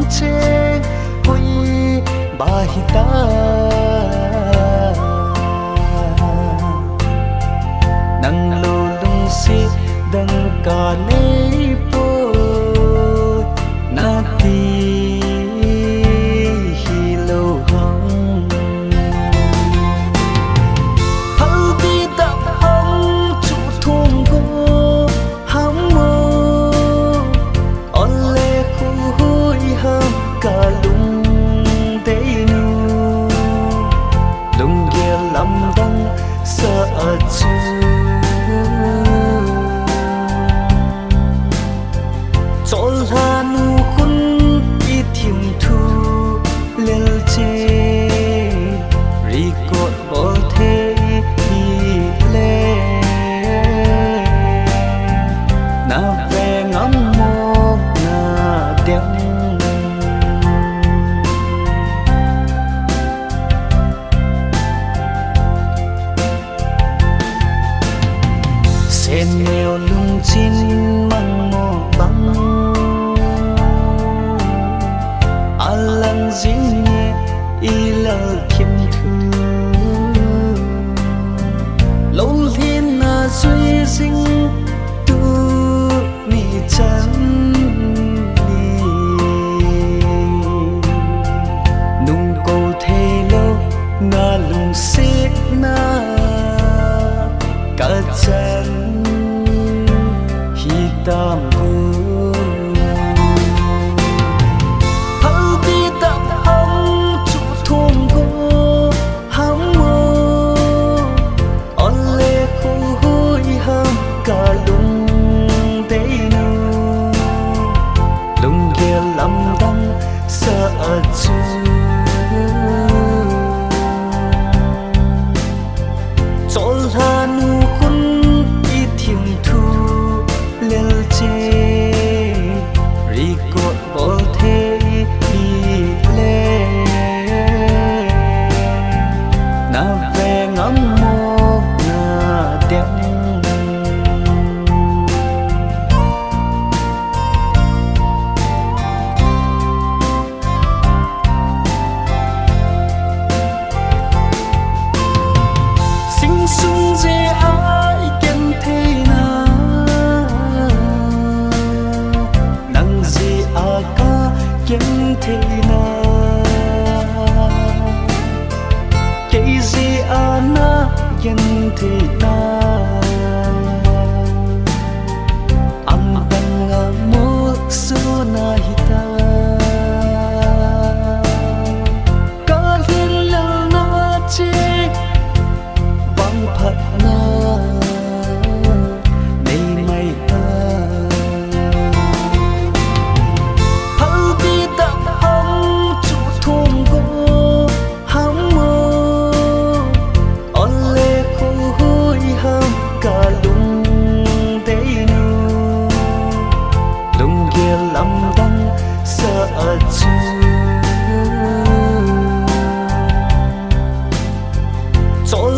che hoi bahita nang lo lung si dang ka nei po na ti hi lo hong hal ti da hong chu thong go ham mo ole khu hui ham ka lung te nu lung ge lam dang sa chu chol hanu kun i thim thu lel che ri ko bol the hi le na ve ngam mo na deng sen neo lung chin mang mo bang alang jing ye ilal kim thu lo thiên na suy sinh tu ni chan ni nung ko the lo na lung se na ka chan hi tam bu chol hanu kun i thim thu lel che ri ko bol the hi le na ve ngam mo na deng sung je ai ken the na nang je a ka ken the na ke je a na ken the na am bang mo su na hita ka hin la na che phật na nay mai ta hal ti ta hong chu thum go ham mo ole khu hui ham ka lung te nu lung ge lam dang sa chu chol